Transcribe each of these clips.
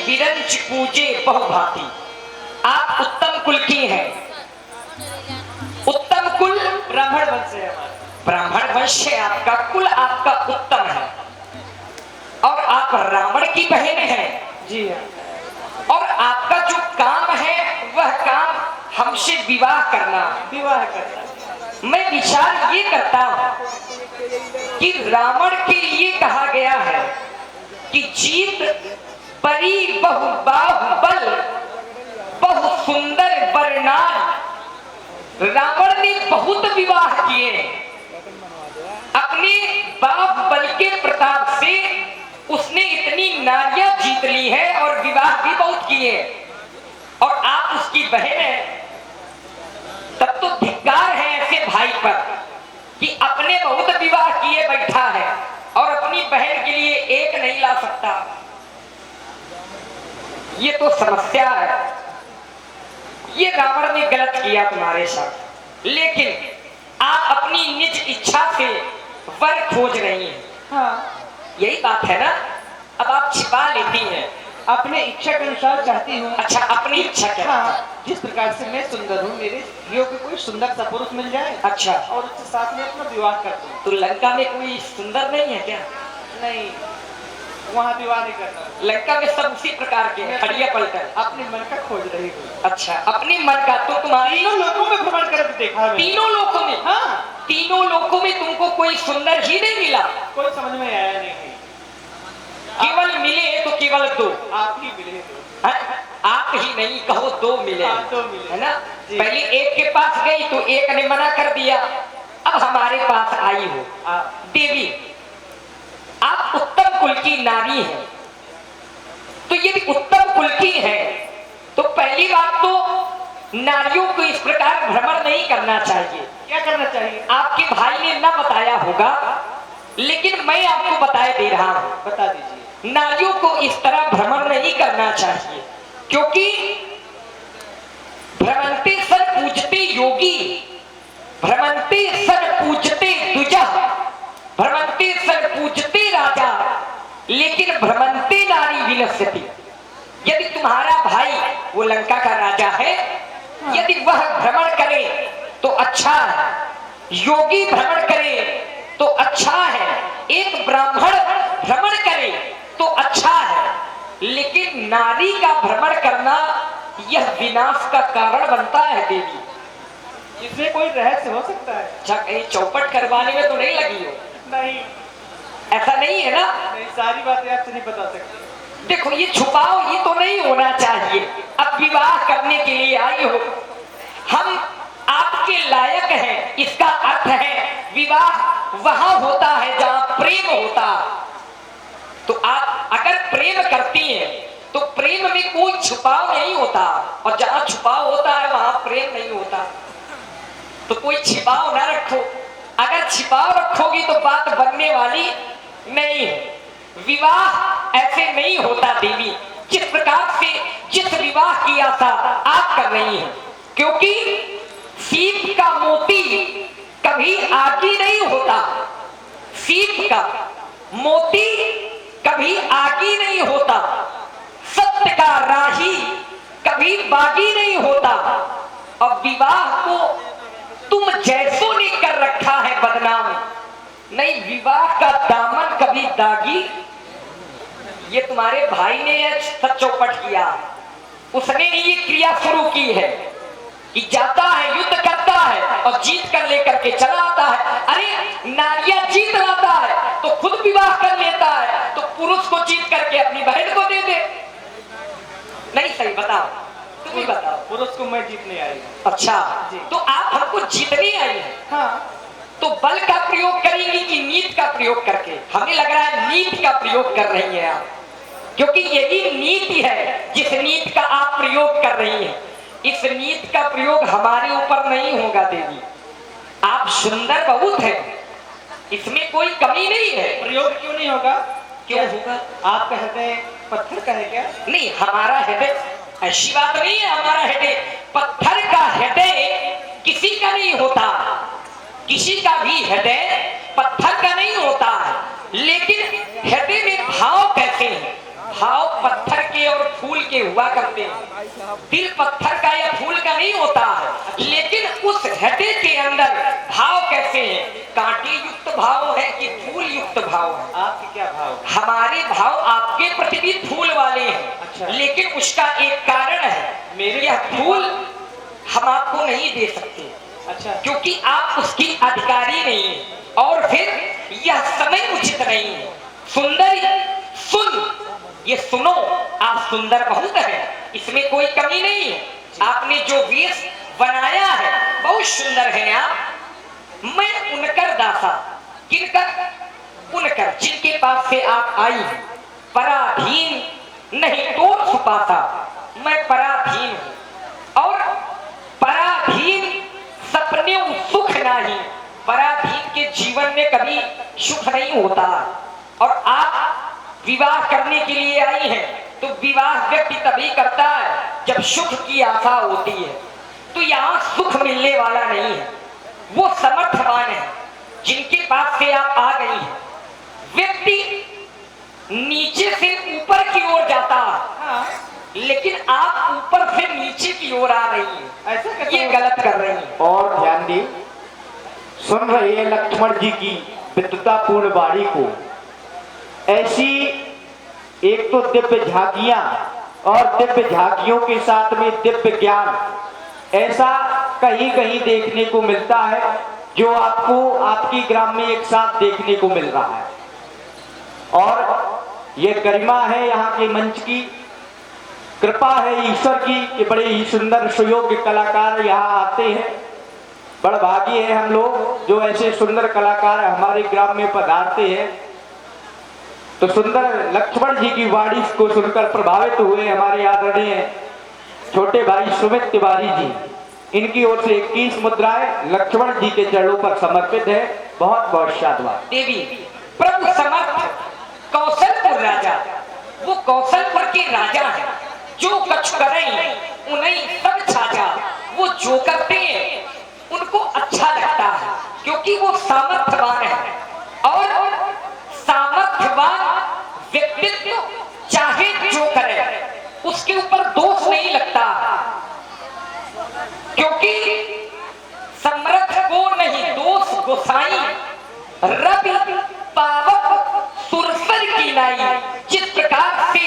बिरंच पूजे बहुभांति। आप उत्तम कुल की हैं, उत्तम कुल ब्राह्मण वंश है हमारा। ब्राह्मण वंश है आपका, कुल आपका उत्तम है और आप रावण की बहन हैं। जी हाँ। और आपका जो काम है वह काम हमसे विवाह करना। विवाह करना। मैं विचार ये करता हूं कि रावण के लिए कहा गया है कि जीत परी बहु बाहुबल बहु सुंदर बरनार। रावण ने बहुत विवाह किए, अपने बाहुबल के प्रताप से उसने इतनी नारियां जीत ली है और विवाह भी बहुत किए। और आप उसकी बहन हैं, तब तो धिक्कार है ऐसे भाई पर कि अपने बहुत विवाह किए बैठा है और अपनी बहन के लिए एक नहीं ला सकता। ये तो समस्या है, ये रावण ने गलत किया तुम्हारे साथ। लेकिन आप अपनी निज इच्छा से वर खोज रही हैं। हाँ, यही बात है ना। अब आप छिपा लेती हैं, अपने इच्छा के अनुसार चाहती हूँ। अच्छा अपनी इच्छा क्या? हाँ, जिस प्रकार से मैं सुंदर हूँ, मेरे योग्य कोई सुंदर सा पुरुष मिल जाए। अच्छा, और उसके साथ में अपना विवाह कर दूँ। तो लंका में कोई सुंदर नहीं है क्या? नहीं, वहाँ विवाह नहीं करना। लंका में सब उसी प्रकार के हैं, खड़िया पलटन। अपने मन का खोज रही हूँ। अच्छा, अपनी मन का। तो तुम्हारी तीनों लोगों में भ्रमण करके देखा मैंने। तीनों लोगों में? हाँ, तीनों लोगों में तुमको कोई सुंदर ही नहीं मिला? कोई समझ में आया नहीं। केवल मिले तो केवल दो। आप ही मिले दो। आप ही नहीं कहो, दो मिले। हाँ, दो मिले, है ना। जी। पहले एक के पास गई तो एक ने मना कर दिया, अब हमारे पास आई हो देवी। आप उत्तम कुल की नारी हैं, तो यदि उत्तम कुल की है तो पहली बात तो नारियों को इस प्रकार भ्रमण नहीं करना चाहिए। क्या करना चाहिए? आपके भाई ने न बताया होगा, लेकिन मैं आपको बताए दे रहा हूं। बता दीजिए। नारियों को इस तरह भ्रमण नहीं करना चाहिए, क्योंकि भ्रमंते सन पूजते योगी, भ्रमंते सन पूजते द्विजा, भ्रमंते सन पूजते राजा, लेकिन भ्रमंते नारी विनश्यति। यदि तुम्हारा भाई वो लंका का राजा है, यदि वह भ्रमण करे तो अच्छा है, योगी भ्रमण करे तो अच्छा है, एक ब्राह्मण भ्रमण करे तो अच्छा है, लेकिन नारी का भ्रमण करना यह विनाश का कारण बनता है देवी। इसमें कोई रहस्य हो सकता है? अच्छा, कहीं चौपट करवाने में तो नहीं लगी हो? नहीं, ऐसा नहीं है ना। नहीं, सारी बातें आपसे नहीं बता सकते। देखो, ये छुपाओ, ये तो नहीं होना चाहिए। अब विवाह करने के लिए आई हो, हम आपके लायक हैं, इसका अर्थ है विवाह वहां होता है जहां प्रेम होता। तो आप अगर प्रेम करती हैं तो प्रेम में कोई छुपाव नहीं होता, और जहां छुपाव होता है वहां प्रेम नहीं होता। तो कोई छिपाव ना रखो, अगर छिपाव रखोगी तो बात बनने वाली नहीं है। विवाह ऐसे नहीं होता देवी, जिस प्रकार से जिस विवाह की आशा आप कर रही हैं, क्योंकि सीप का मोती कभी आगी नहीं होता, सीप का मोती कभी आगी नहीं होता, सत्य का राही कभी बागी नहीं होता। और विवाह को तुम जैसों ने कर रखा है बदनाम, नहीं विवाह का दामन कभी दागी। ये तुम्हारे भाई ने यह चौपट किया, उसने ये क्रिया शुरू की है कि जाता है, युद्ध करता है और जीत कर लेकर के चला आता है। अरे नारियां जीत लाता है तो खुद विवाह कर लेता है, तो पुरुष को जीत करके अपनी बहन को दे दे। नहीं सही बताओ, तुम ही बताओ। पुरुष को मैं जीतने आई हूँ। अच्छा जी। तो आप हमको जीतने आई हैं, हाँ, तो बल का प्रयोग करेंगी कि नीति का प्रयोग करके? हमें लग रहा है नीति का प्रयोग कर रही हैं आप, क्योंकि यही नीति है जिस नीति का आप प्रयोग कर रही हैं। इस नीति का प्रयोग हमारे ऊपर नहीं होगा देवी। आप सुंदर बहुत हैं, इसमें कोई कमी नहीं है। प्रयोग क्यों नहीं होगा? क्यों होगा? आपका हृदय पत्थर का है क्या? नहीं, हमारा हृदय ऐसी बात नहीं है। हमारा हृदय पत्थर का हृदय किसी का नहीं होता, किसी का भी हृदय पत्थर का नहीं होता है। लेकिन हृदय में भाव कैसे हैं? भाव पत्थर के और फूल के हुआ करते हैं। दिल पत्थर का या फूल का नहीं होता है, लेकिन उस हृदय के अंदर भाव कैसे हैं? कांटे युक्त भाव है कि फूल युक्त भाव है? आपके क्या भाव? हमारे भाव आपके प्रति भी फूल वाले हैं। अच्छा। लेकिन उसका एक कारण है, मेरे यह फूल हम आपको नहीं दे सकते। अच्छा। क्योंकि आप उसकी अधिकारी नहीं है, और फिर यह समय उचित नहीं है। सुंदरी सुन, ये सुनो, आप सुंदर बहुत है, इसमें कोई कमी नहीं है। आपने जो वेश बनाया है बहुत सुंदर है। आप मैं उनकर दासा, किनकर? उनकर जिनके पास से आप आई हैं। पराधीन नहीं तोड़ छुपाता, मैं पराधीन हूं। और पराधीन सपने सुख नहीं, पराधीन के जीवन में कभी सुख नहीं होता। और आप विवाह करने के लिए आई हैं, तो विवाह व्यक्ति तभी करता है जब सुख की आशा होती है। तो यहाँ सुख मिलने वाला नहीं है। वो समर्थवान है जिनके पास से आप आ गई हैं। व्यक्ति नीचे से ऊपर की ओर जाता है, हाँ। लेकिन आप ऊपर से नीचे की ओर आ रही हैं। ऐसा कैसे? ये गलत कर रही हैं। और ध्यान दी, सुन रहे हैं लक्ष्मण जी की विद्वतापूर्ण वाणी को। ऐसी एक तो दिव्य झांकियां और दिव्य झांकियों के साथ में दिव्य ज्ञान ऐसा कहीं कहीं देखने को मिलता है, जो आपको आपकी ग्राम में एक साथ देखने को मिल रहा है। और ये गरिमा है यहाँ के मंच की, कृपा है ईश्वर की कि बड़े ही सुंदर सुयोग्य कलाकार यहाँ आते हैं। बड़ा भाग्य है हम लोग जो ऐसे सुंदर कलाकार हमारे ग्राम में पधारते हैं। तो सुंदर लक्ष्मण जी की वाणी को सुनकर प्रभावित हुए हमारे आदरणीय छोटे भाई सुमित तिवारी जी। इनकी ओर से 21 मुद्राएं लक्ष्मण जी के चरणों पर समर्पित है। बहुत बहुत साधुवाद। देवी प्रभु समर्थ कौशलपुर राजा, वो कौशलपुर के राजा है। जो कछ करें उन्हें सब छाजा। वो जो करते हैं उनको अच्छा लगता है, क्योंकि वो सामर्थ्यवान है। और सामर्थ्यवान व्यक्तित्व चाहे जो करे उसके ऊपर दोष नहीं लगता, क्योंकि समर्थ को नहीं दोष गोसाई रवि पावक सुरसर की लाई। जिस प्रकार से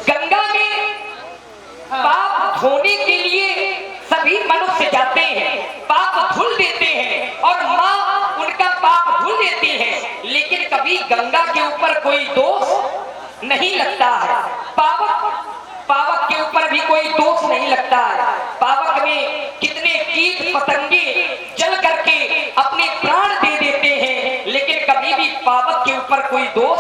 गंगा में पाप धोने के लिए सभी मनुष्य जाते हैं, पाप धुल देते हैं और माँ उनका पाप धुल देती है, लेकिन कभी गंगा के ऊपर कोई दोष नहीं लगता है। पावक के ऊपर भी कोई दोष नहीं लगता है। पावक में कितने कीट पतंगे जल करके अपने प्राण दे देते हैं, लेकिन कभी भी पावक के ऊपर कोई दोष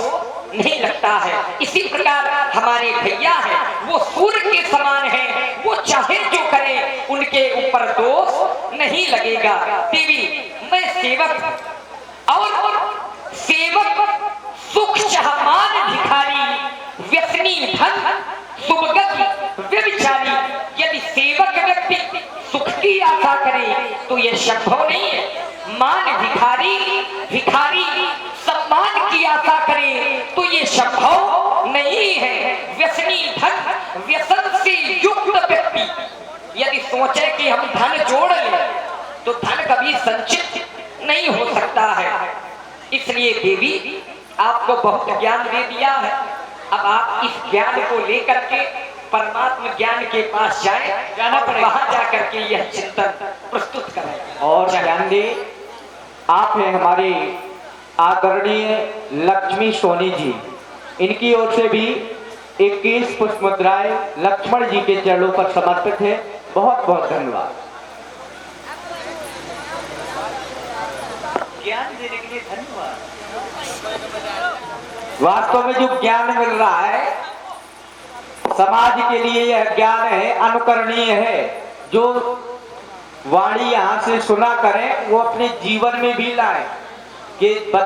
नहीं लगता है। इसी प्रकार हमारे भैया हैं, वो सूर्य के समान हैं, वो चाहे जो करें उनके ऊपर दोष नहीं लगेगा। देवी मैं सेवक और सेवक सुख चाहमान भिखारी व्यसनी धन सुभगति व्यभिचारी। यदि सेवक व्यक्ति सुख की आशा करे तो यह संभव नहीं है। मान भिखारी, भिखारी सम्मान की आशा करे तो ये संभव नहीं है। व्यसनी धन, व्यसन से युक्त व्यक्ति यदि सोचे कि हम धन जोड़ लें तो धन कभी संचित नहीं हो सकता है। इसलिए देवी आपको बहुत ज्ञान दे दिया है, अब आप इस ज्ञान को लेकर के परमात्मा ज्ञान के पास जाएं, जाना पड़ेगा, वहां जाकर के यह चिंतन प्रस्तुत करें। और ध्यान दे, आप हैं हमारे आदरणीय लक्ष्मी सोनी जी। इनकी ओर से भी 21 पुष्प मुद्राएं लक्ष्मण जी के चरणों पर समर्पित है। बहुत बहुत धन्यवाद। ज्ञान देने के लिए धन्यवाद। वास्तव में जो ज्ञान मिल रहा है समाज के लिए, यह ज्ञान है, अनुकरणीय है। जो वाणी यहाँ से सुना करें वो अपने जीवन में भी लाएं कि